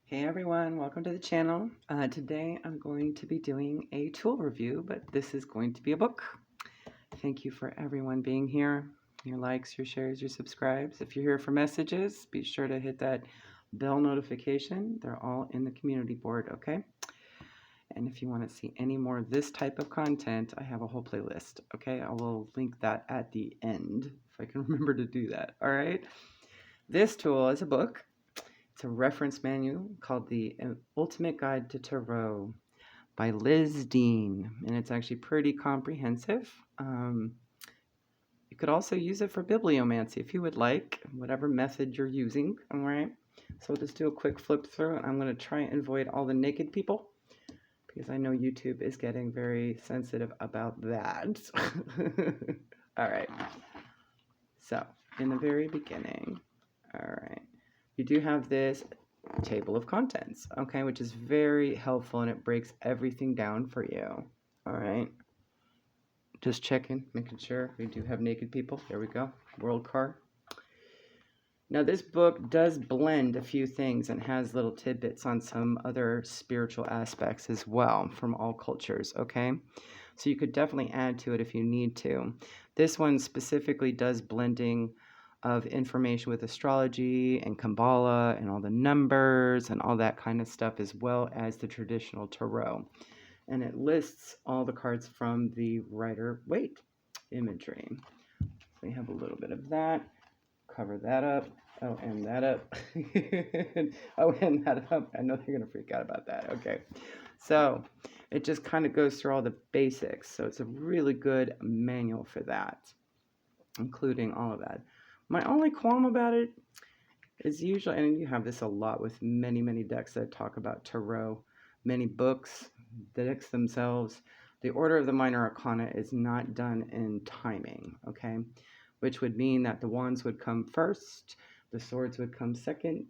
Hey everyone, welcome to the channel. Today I'm going to be doing a tool review, but this is going to be a book. Thank you for everyone being here, your likes, your shares, your subscribes. If you're here for messages, be sure to hit that bell notification. They're all in the community board, okay? And if you want to see any more of this type of content, I have a whole playlist, okay? I will link that at the end if I can remember to do that, all right? This tool is a book. It's a reference manual called The Ultimate Guide to Tarot by Liz Dean, and it's actually pretty comprehensive. You could also use it for bibliomancy if you would like, whatever method you're using, all right? So we'll just do a quick flip through, and I'm going to try and avoid all the naked people because I know YouTube is getting very sensitive about that. All right. So in the very beginning, all right, you do have this table of contents, okay, which is very helpful and it breaks everything down for you. All right, just checking, making sure we do have naked people. There we go. World card. Now this book does blend a few things and has little tidbits on some other spiritual aspects as well from all cultures, okay? So you could definitely add to it if you need to. This one specifically does blending of information with astrology and Kabbalah and all the numbers and all that kind of stuff, as well as the traditional tarot. And it lists all the cards from the Rider-Waite imagery. So we have a little bit of that. Cover that up. Oh, and that up. Oh, and that up. I know they're going to freak out about that. Okay. So it just kind of goes through all the basics. So it's a really good manual for that, including all of that. My only qualm about it is usually, and you have this a lot with many, many decks that talk about tarot, many books, the decks themselves, the order of the minor arcana is not done in timing, okay? Which would mean that the wands would come first, the swords would come second,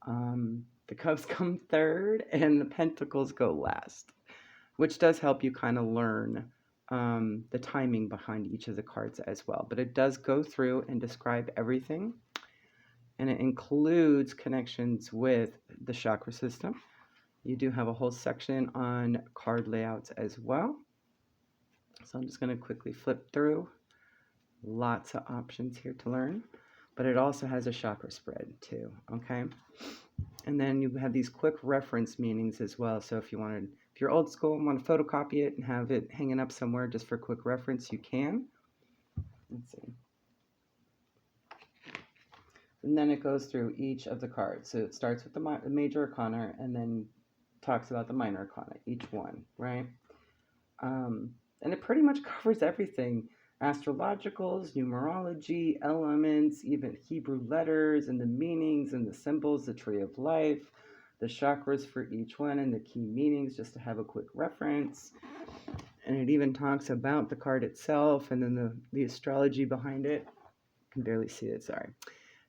the cups come third, and the pentacles go last, which does help you kind of learn the timing behind each of the cards as well. But it does go through and describe everything, and it includes connections with the chakra system. You do have a whole section on card layouts as well. So I'm just going to quickly flip through. Lots of options here to learn, but it also has a chakra spread too, okay? And then you have these quick reference meanings as well. So if you're old school and want to photocopy it and have it hanging up somewhere just for quick reference, you can. Let's see. And then it goes through each of the cards. So it starts with the major arcana and then talks about the minor arcana, each one, right? And it pretty much covers everything. Astrologicals, numerology, elements, even Hebrew letters and the meanings and the symbols, the tree of life, the chakras for each one and the key meanings, just to have a quick reference. And it even talks about the card itself and then the astrology behind it. I can barely see it, sorry.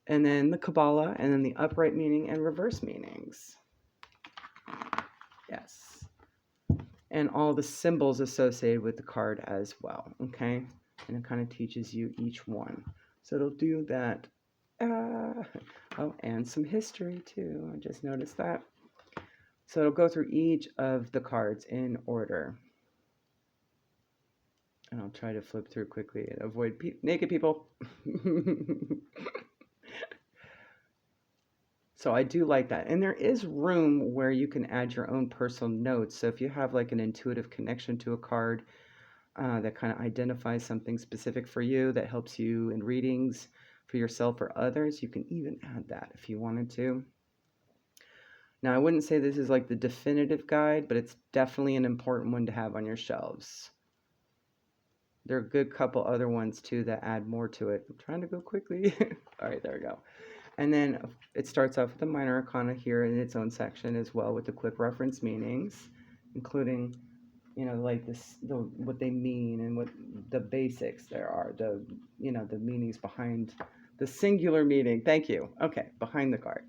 And then the Kabbalah, and then the upright meaning and reverse meanings. Yes. And all the symbols associated with the card as well, okay? And it kind of teaches you each one. So it'll do that. Oh, and some history too. I just noticed that. So it'll go through each of the cards in order. And I'll try to flip through quickly and avoid naked people. So I do like that. And there is room where you can add your own personal notes. So if you have like an intuitive connection to a card that kind of identifies something specific for you, that helps you in readings for yourself or others, you can even add that if you wanted to. Now, I wouldn't say this is like the definitive guide, but it's definitely an important one to have on your shelves. There are a good couple other ones too that add more to it. I'm trying to go quickly. All right, there we go. And then it starts off with the minor arcana here in its own section as well, with the quick reference meanings, including, you know, like what they mean and what the basics there are, the meanings behind the singular meaning. Thank you. Okay, behind the card.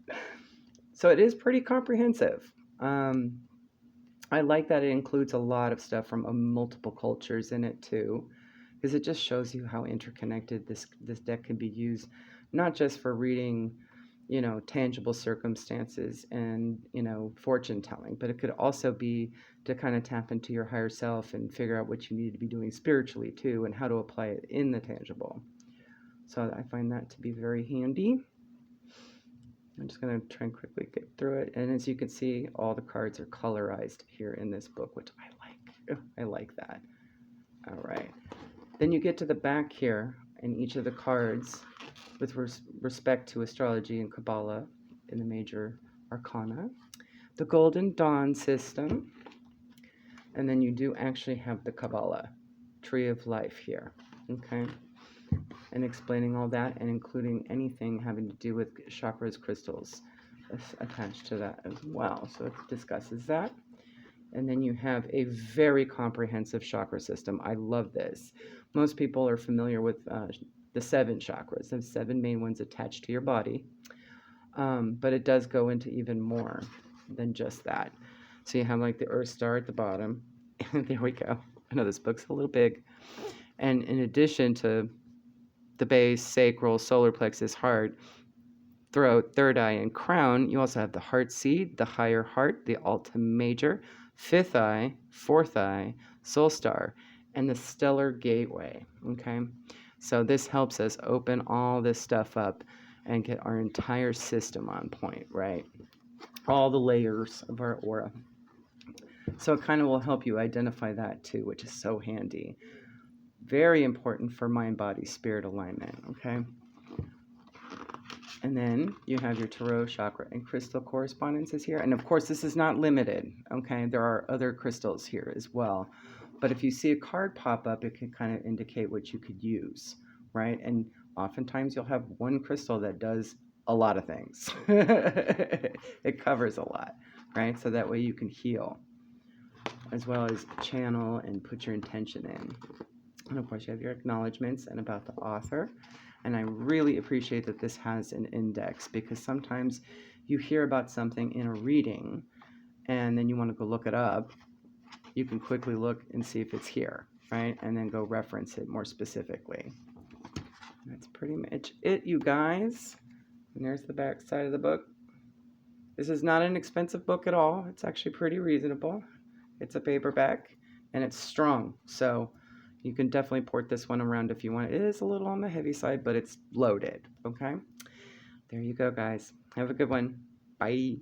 So it is pretty comprehensive. I like that it includes a lot of stuff from multiple cultures in it too, because it just shows you how interconnected this deck can be used, not just for reading you know, tangible circumstances and, you know, fortune telling, but it could also be to kind of tap into your higher self and figure out what you need to be doing spiritually too and how to apply it in the tangible. So I find that to be very handy. I'm just going to try and quickly get through it. And as you can see, all the cards are colorized here in this book, which I like. I like that. All right. Then you get to the back here, and each of the cards with respect to astrology and Kabbalah in the major arcana, the Golden Dawn system, and then you do actually have the Kabbalah, Tree of Life here, okay? And explaining all that and including anything having to do with chakras, crystals attached to that as well. So it discusses that. And then you have a very comprehensive chakra system. I love this. Most people are familiar with the 7 chakras, the 7 main ones attached to your body. But it does go into even more than just that. So you have like the Earth star at the bottom. There we go. I know this book's a little big. And in addition to the base, sacral, solar plexus, heart, throat, third eye, and crown, you also have the heart seed, the higher heart, the alta major, fifth eye, fourth eye, soul star, and the stellar gateway. Okay, so this helps us open all this stuff up and get our entire system on point, right? All the layers of our aura. So it kind of will help you identify that too, which is so handy. Very important for mind, body, spirit alignment, okay? And then you have your tarot, chakra, and crystal correspondences here. And of course, this is not limited, okay? There are other crystals here as well. But if you see a card pop up, it can kind of indicate what you could use, right? And oftentimes you'll have one crystal that does a lot of things. It covers a lot, right? So that way you can heal, as well as channel and put your intention in. And of course, you have your acknowledgments and about the author. And I really appreciate that this has an index, because sometimes you hear about something in a reading and then you want to go look it up. You can quickly look and see if it's here, right? And then go reference it more specifically. That's pretty much it, you guys. And there's the back side of the book. This is not an expensive book at all. It's actually pretty reasonable. It's a paperback and it's strong. So you can definitely port this one around if you want. It is a little on the heavy side, but it's loaded, okay? There you go, guys. Have a good one. Bye.